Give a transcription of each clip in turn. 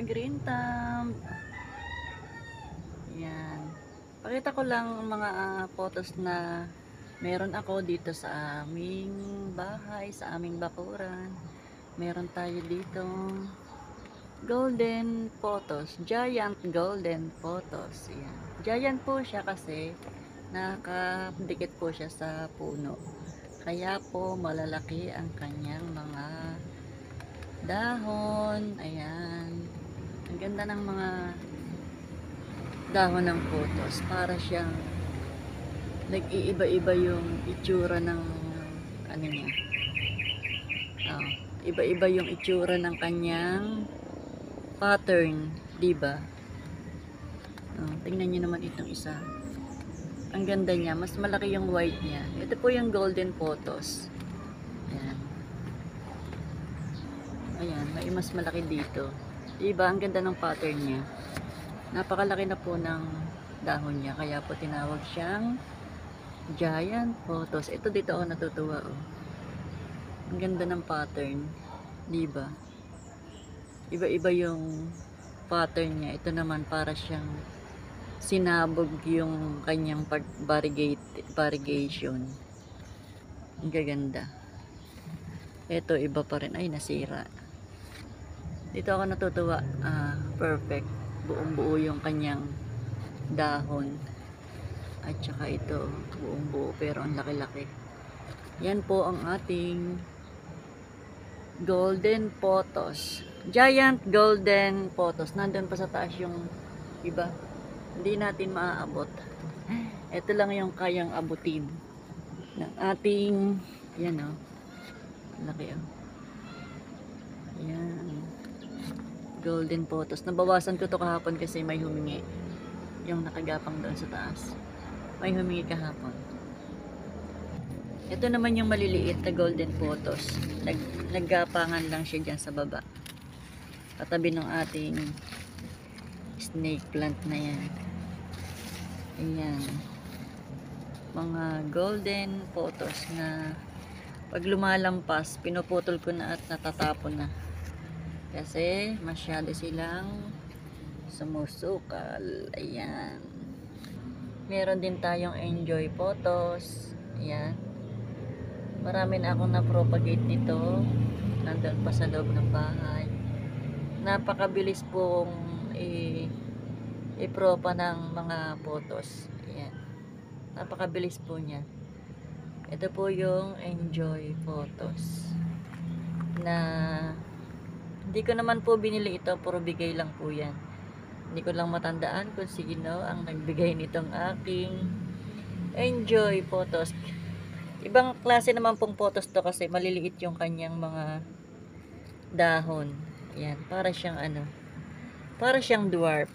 Green Thumb. Yan. Pakita ko lang ang mga photos na meron ako dito sa aming bahay, sa aming bakuran. Meron tayo dito golden photos, giant golden photos. Yan. Giant po siya kasi nakadikit po siya sa puno. Kaya po malalaki ang kanyang mga dahon. Ayan. Ang ganda ng mga dahon ng photos. Para siyang nag-iiba-iba yung itsura ng ano niya. Iba-iba yung itsura ng kanyang pattern, 'di ba? Tingnan niyo naman itong isa. Ang ganda niya, mas malaki yung white niya. Ito po yung golden photos. Ayan. Ayan, may mas malaki dito. 'Di ba? Ang ganda ng pattern niya. Napakalaki na po ng dahon niya, kaya po tinawag siyang giant photos. Ito dito ako natutuwa, oh. Ang ganda ng pattern, 'di ba? Iba-iba yung pattern niya. Ito naman para siyang sinabog yung kanyang variegation. Ang gaganda. Ito iba pa rin. Ay, nasira. Dito ako natutuwa. Perfect. Buong buo yung kanyang dahon. At saka ito, buong buo pero ang laki-laki. Yan po ang ating golden photos. Giant golden photos. Nandun pa sa taas yung iba. Hindi natin maaabot. Ito lang yung kayang abutin ng ating, yan o. Laki o. Yan. Golden photos. Nabawasan ko to kahapon kasi may humingi. Yung nakagapang doon sa taas. May humingi kahapon. Ito naman yung maliliit na golden photos. Naggapangan lang siya dyan sa baba. Katabi ng ating snake plant na yan. Ayan. Mga golden photos na pag lumalampas, pinuputol ko na at natatapon na. Kasi masyado silang sumusukal. Ayan. Meron din tayong enjoy photos. Ayan. Marami na akong na-propagate nito. Nandun pa sa loob ng bahay. Napakabilis pong i-propa ng mga photos. Ayan. Napakabilis po niya. Ito po yung enjoy photos. Na hindi ko naman po binili ito. Puro bigay lang po yan. Hindi ko lang matandaan kung sino ang nagbigay nitong aking enjoy photos. Ibang klase naman pong photos to kasi maliliit yung kanyang mga dahon. Ayan, para siyang ano, para siyang dwarf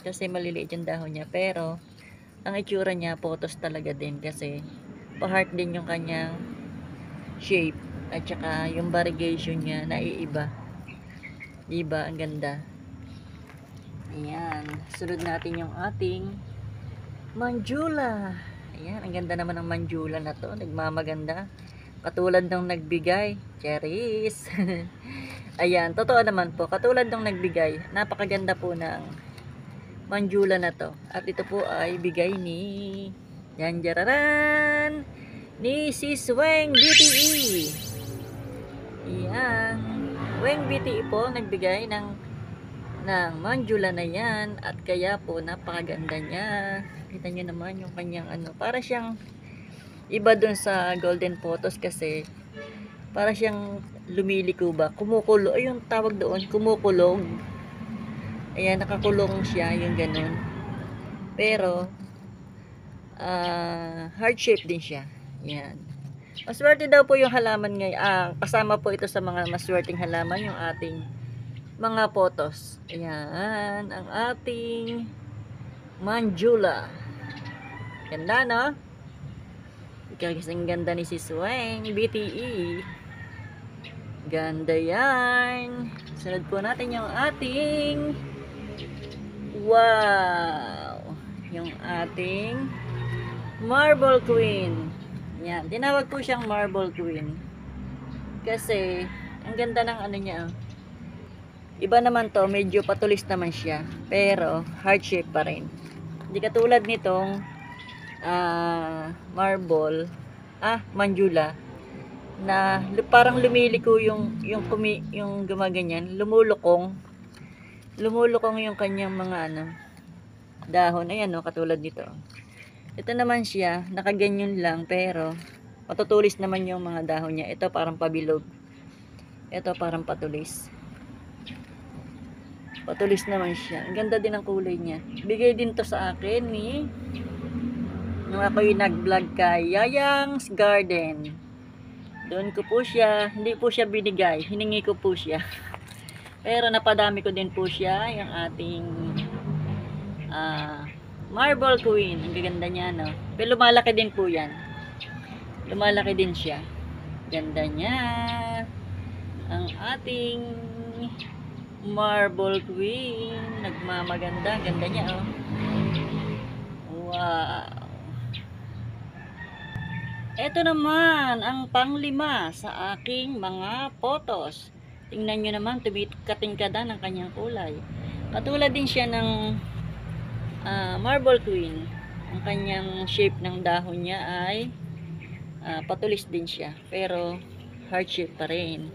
kasi maliliit yung dahon niya, pero ang itsura niya photos talaga din kasi pa-heart din yung kanyang shape at saka yung variegation niya naiiba. Diba? Ang ganda. Ayan, sunod natin yung ating manjula. Ayan, ang ganda naman ng manjula na to. Nagmamaganda. Katulad ng nagbigay. Cherries. Ayan, totoo naman po. Katulad ng nagbigay. Napakaganda po ng manjula na to. At ito po ay bigay ni yan, jararan, ni Sis Weng BTE. Ayan. Weng BTE po nagbigay ng manjula na yan. At kaya po napakaganda niya. Kita nyo naman yung kanyang ano, para siyang iba dun sa golden photos kasi para siyang lumiliko ba, kumukulo, ay yung tawag doon, kumukulong. Ayan, nakakulong siya, yung ganun. Pero heart shape din siya. Ayan. Maswerte daw po yung halaman ngayon. Kasama po ito sa mga maswerteng halaman yung ating mga photos. Ayan, ang ating manjula. Ganda, no? Kasing ganda ni Sis Weng BTE. Ganda yan. Sunod po natin yung ating wow, yung ating Marble Queen. Yan, tinawag po siyang Marble Queen kasi ang ganda ng ano niya. Iba naman to, medyo patulis naman siya. Pero, heart shape pa rin. Hindi katulad nitong marble, manjula, na parang lumiliko yung gumaganyan, lumulukong yung kanyang mga dahon. Ayan no, katulad nito. Ito naman siya, nakaganyan lang, pero matutulis naman yung mga dahon niya. Ito parang pabilog. Ito parang patulis. Patulis naman siya. Ang ganda din ang kulay niya. Bigay din to sa akin nung ako'y nag-vlog kay Yayang's Garden. Doon ko po siya, hindi po siya binigay. Hiningi ko po siya. Pero napadami ko din po siya, yung ating Marble Queen. Ang gaganda niya, no? Pero lumalaki din po yan. Lumalaki din siya. Ganda niya. Ang ating Marble Queen. Nagmamaganda. Ganda niya, oh. Wow. Ito naman ang panglima sa aking mga photos. Tingnan nyo naman, tumikatingkada ng kanyang kulay. Katulad din siya ng Marble Queen. Ang kanyang shape ng dahon niya ay patulis din siya. Pero heart shape pa rin.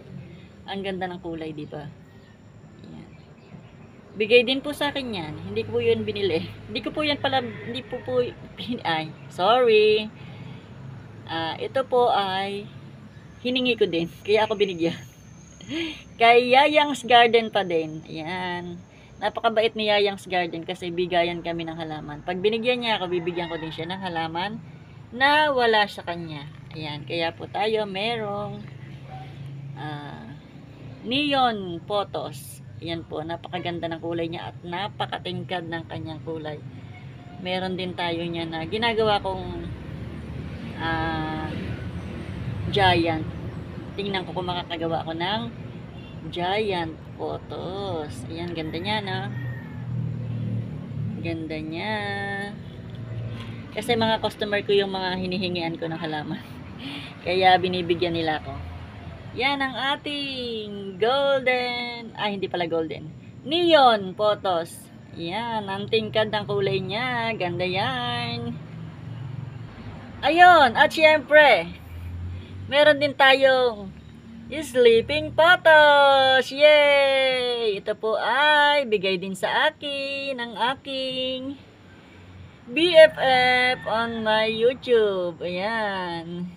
Ang ganda ng kulay, di ba? Ayan. Bigay din po sa akin yan. Hindi ko po yun binili. Hindi ko po yan pala, hindi po sorry. Ito po ay hiningi ko din. Kaya ako binigyan. Kay Yayang's Garden pa din. Ayan. Napakabait ni Yayang's Garden kasi bigayan kami ng halaman. Pag binigyan niya ako, bibigyan ko din siya ng halaman na wala sa kanya. Ayan. Kaya po tayo merong neon photos. Ayan po. Napakaganda ng kulay niya at napakatingkad ng kanyang kulay. Meron din tayo niya na ginagawa kong giant. Tingnan ko kung makakagawa ako ng giant photos. Ayan, ganda niya, no? Ganda niya. Kasi mga customer ko yung mga hinihingian ko ng halaman. Kaya binibigyan nila ako. Yan ang ating golden, hindi pala golden, neon photos. Yan, ang tingkad ng kulay niya. Ganda yan. Ayun, at syempre, meron din tayong sleeping photos. Yay! Ito po ay bigay din sa akin ng aking BFF on my YouTube. Ayan.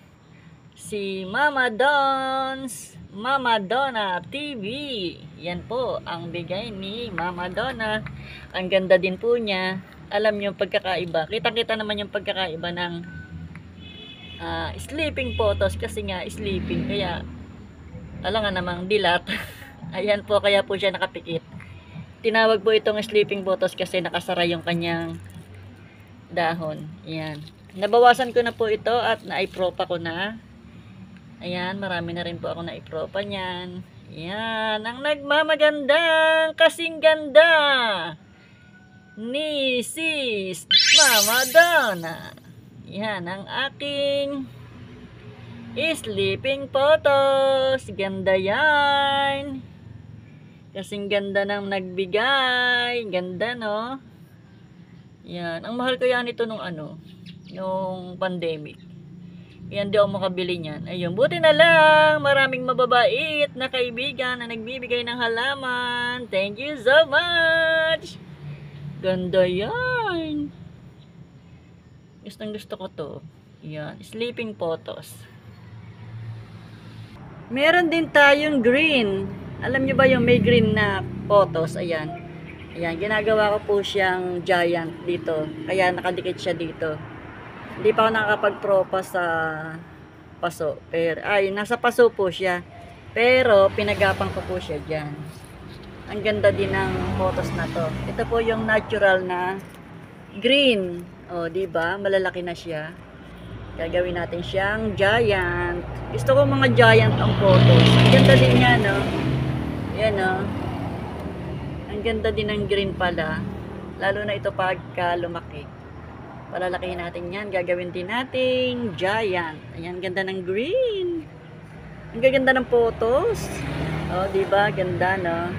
Si Mama Donna TV. Yan po ang bigay ni Mama Donna. Ang ganda din po niya. Alam niyo pagkakaiba. Kita-kita naman yung pagkakaiba ng sleeping photos kasi nga sleeping, kaya alangan namang dilat. Ayan po, kaya po siya nakapikit. Tinawag po itong sleeping photos kasi nakasara yung kanyang dahon. Ayan, nabawasan ko na po ito at naipropa ko na. Ayan, marami na rin po ako naipropa niyan. Ayan, ang nagmamagandang kasing ganda ni Sis Mama Donna. Yan ang aking sleeping photos. Ganda yan. Kasing ganda ng nagbigay. Ganda, no? Yan. Ang mahal ko yan ito nung nung pandemic. Yan, di ako makabili niyan. Ayun, buti na lang. Maraming mababait na kaibigan na nagbibigay ng halaman. Thank you so much. Ganda yan. Gusto ko to. Yan, sleeping photos. Meron din tayong green. Alam nyo ba yung may green na photos? Ayan. Ayan, ginagawa ko po siyang giant dito. Kaya nakadikit siya dito. Hindi pa ako nakakapag-propa sa paso. Pero, nasa paso po siya. Pero, pinagapang ko po siya dyan. Ang ganda din ng photos na to. Ito po yung natural na green. O, diba? Malalaki na siya. Gagawin natin siyang giant. Gusto ko mga giant ang photos. Ang ganda din niya, no? Yan, no? Ang ganda din ng green pala. Lalo na ito pagka lumaki. Palalakihin natin yan. Gagawin din nating giant. Ayan, ganda ng green. Ang gaganda ng photos. O, diba? Ganda, no?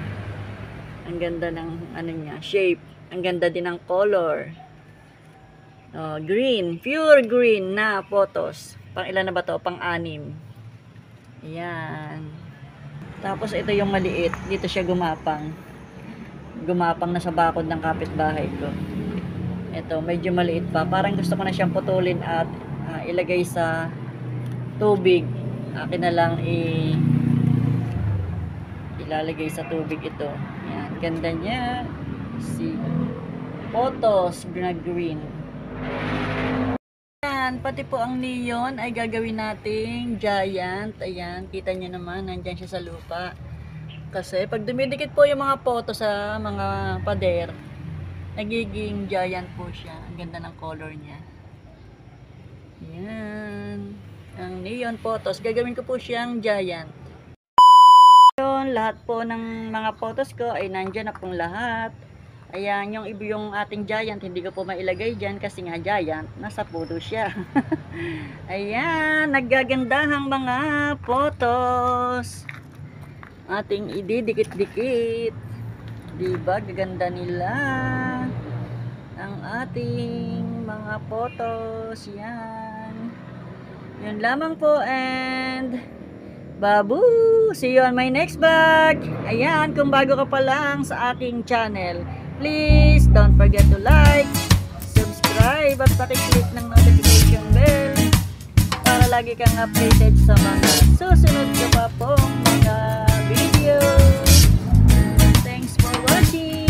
Ang ganda ng ano niya, shape. Ang ganda din ng color. Oh, green, pure green na photos. Pang ilan na ba to? Pang-anim. Ayan. Tapos ito yung maliit. Dito siya gumapang. Gumapang na sa bakod ng kapitbahay ko. Ito, medyo maliit pa. Parang gusto ko na siyang putulin at ilagay sa tubig. Akin na lang ilalagay sa tubig ito. Ayan, ganda niya. See. Photos na green. Ayan, pati po ang neon ay gagawin nating giant. Ayan, kita nyo naman, nandyan siya sa lupa. Kasi pag dumidikit po yung mga photo sa mga pader, nagiging giant po siya. Ang ganda ng color niya. Ayan. Ang neon photos, gagawin ko po siyang giant. Yun, lahat po ng mga photos ko ay nandyan na pong lahat. Ayan, yung ating giant, hindi ko po mailagay dyan kasi nga giant, nasa pudo siya. Ayan, naggagandahang mga photos. Ating ididikit-dikit. Diba, gaganda nila. Ang ating mga photos. Yan. Yun lamang po and babu! See you on my next vlog. Ayan, kung bago ka pa lang sa aking channel, please don't forget to like, subscribe at pakiclick ng notification bell para lagi kang updated sa mga susunod ko pa pong mga video. Thanks for watching.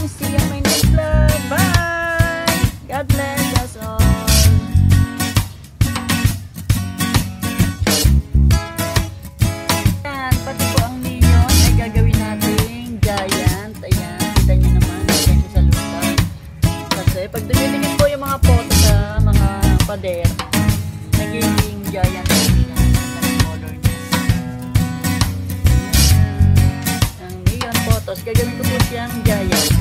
See you on my next vlog. Bye! God bless us all. Ayan, pati po ang neon ay gagawin nating giant. Ayan, kita nyo naman, nandyan siya sa lupa. Kasi pag dumidikit po yung mga photo sa mga pader, nagiging giant po siya. Ang color niya. Ang neon photos, gagawin ko po siyang giant.